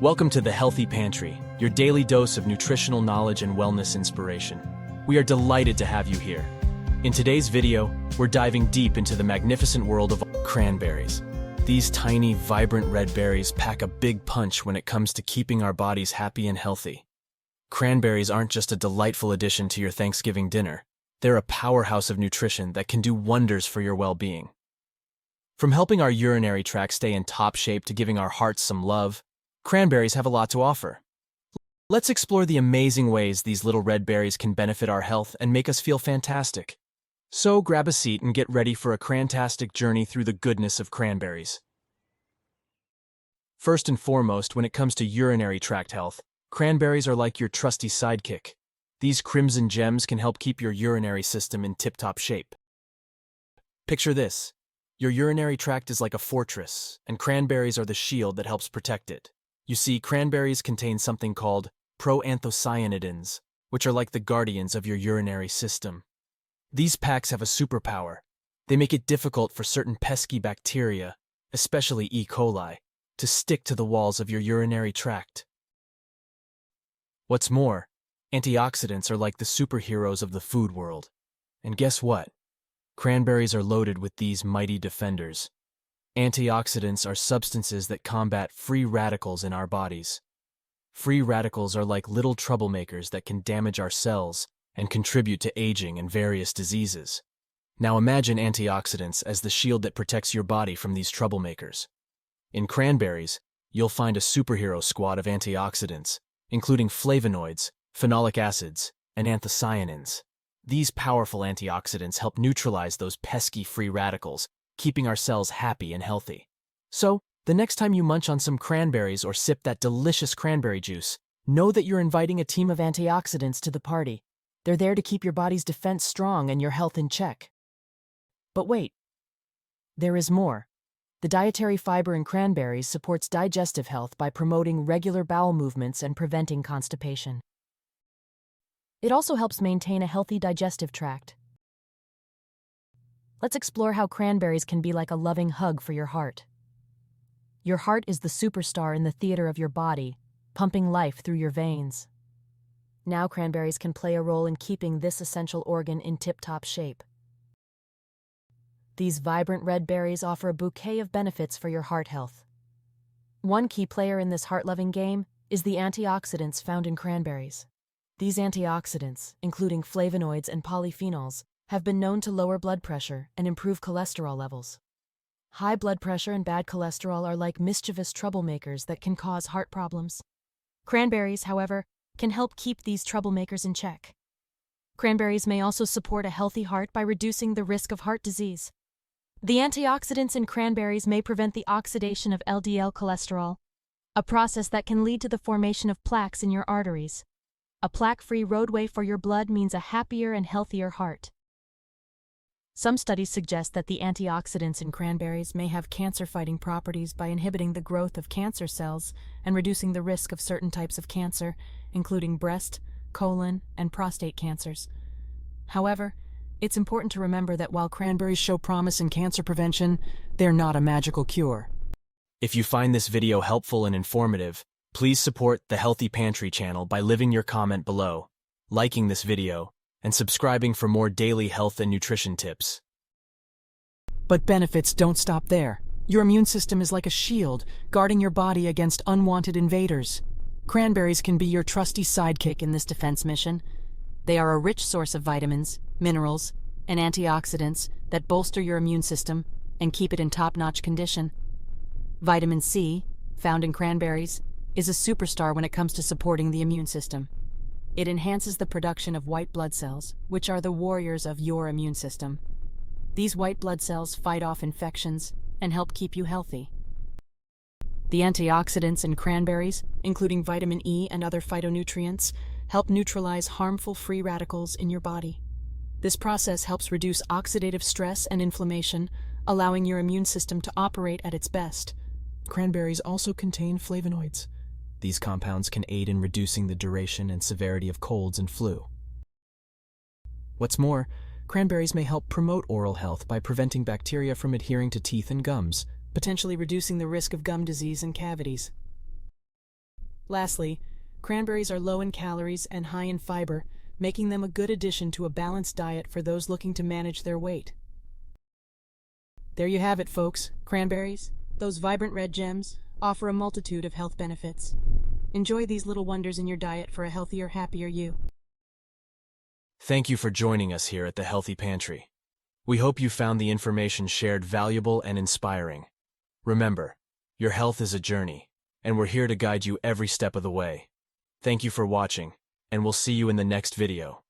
Welcome to the Healthy Pantry, your daily dose of nutritional knowledge and wellness inspiration. We are delighted to have you here. In today's video, we're diving deep into the magnificent world of cranberries. These tiny, vibrant red berries pack a big punch when it comes to keeping our bodies happy and healthy. Cranberries aren't just a delightful addition to your Thanksgiving dinner. They're a powerhouse of nutrition that can do wonders for your well-being. From helping our urinary tract stay in top shape to giving our hearts some love, cranberries have a lot to offer. Let's explore the amazing ways these little red berries can benefit our health and make us feel fantastic. So grab a seat and get ready for a cran-tastic journey through the goodness of cranberries. First and foremost, when it comes to urinary tract health, cranberries are like your trusty sidekick. These crimson gems can help keep your urinary system in tip-top shape. Picture this. Your urinary tract is like a fortress, and cranberries are the shield that helps protect it. You see, cranberries contain something called antioxidants, which are like the guardians of your urinary system. These packs have a superpower. They make it difficult for certain pesky bacteria, especially E. coli, to stick to the walls of your urinary tract. What's more, antioxidants are like the superheroes of the food world. And guess what? Cranberries are loaded with these mighty defenders. Antioxidants are substances that combat free radicals in our bodies. Free radicals are like little troublemakers that can damage our cells and contribute to aging and various diseases. Now imagine antioxidants as the shield that protects your body from these troublemakers. In cranberries, you'll find a superhero squad of antioxidants, including flavonoids, phenolic acids, and anthocyanins. These powerful antioxidants help neutralize those pesky free radicals, keeping our cells happy and healthy. So, the next time you munch on some cranberries or sip that delicious cranberry juice, know that you're inviting a team of antioxidants to the party. They're there to keep your body's defense strong and your health in check. But wait, there is more. The dietary fiber in cranberries supports digestive health by promoting regular bowel movements and preventing constipation. It also helps maintain a healthy digestive tract. Let's explore how cranberries can be like a loving hug for your heart. Your heart is the superstar in the theater of your body, pumping life through your veins. Now cranberries can play a role in keeping this essential organ in tip-top shape. These vibrant red berries offer a bouquet of benefits for your heart health. One key player in this heart-loving game is the antioxidants found in cranberries. These antioxidants, including flavonoids and polyphenols, have been known to lower blood pressure and improve cholesterol levels. High blood pressure and bad cholesterol are like mischievous troublemakers that can cause heart problems. Cranberries, however, can help keep these troublemakers in check. Cranberries may also support a healthy heart by reducing the risk of heart disease. The antioxidants in cranberries may prevent the oxidation of LDL cholesterol, a process that can lead to the formation of plaques in your arteries. A plaque-free roadway for your blood means a happier and healthier heart. Some studies suggest that the antioxidants in cranberries may have cancer-fighting properties by inhibiting the growth of cancer cells and reducing the risk of certain types of cancer, including breast, colon, and prostate cancers. However, it's important to remember that while cranberries show promise in cancer prevention, they're not a magical cure. If you find this video helpful and informative, please support the Healthy Pantry channel by leaving your comment below, liking this video, and subscribing for more daily health and nutrition tips. But benefits don't stop there. Your immune system is like a shield, guarding your body against unwanted invaders. Cranberries can be your trusty sidekick in this defense mission. They are a rich source of vitamins, minerals, and antioxidants that bolster your immune system and keep it in top-notch condition. Vitamin C, found in cranberries, is a superstar when it comes to supporting the immune system. It enhances the production of white blood cells, which are the warriors of your immune system. These white blood cells fight off infections and help keep you healthy. The antioxidants in cranberries, including vitamin E and other phytonutrients, help neutralize harmful free radicals in your body. This process helps reduce oxidative stress and inflammation, allowing your immune system to operate at its best. Cranberries also contain flavonoids. These compounds can aid in reducing the duration and severity of colds and flu. What's more, cranberries may help promote oral health by preventing bacteria from adhering to teeth and gums, potentially reducing the risk of gum disease and cavities. Lastly, cranberries are low in calories and high in fiber, making them a good addition to a balanced diet for those looking to manage their weight. There you have it, folks. Cranberries, those vibrant red gems, offer a multitude of health benefits. Enjoy these little wonders in your diet for a healthier, happier you. Thank you for joining us here at the Healthy Pantry. We hope you found the information shared valuable and inspiring. Remember, your health is a journey, and we're here to guide you every step of the way. Thank you for watching, and we'll see you in the next video.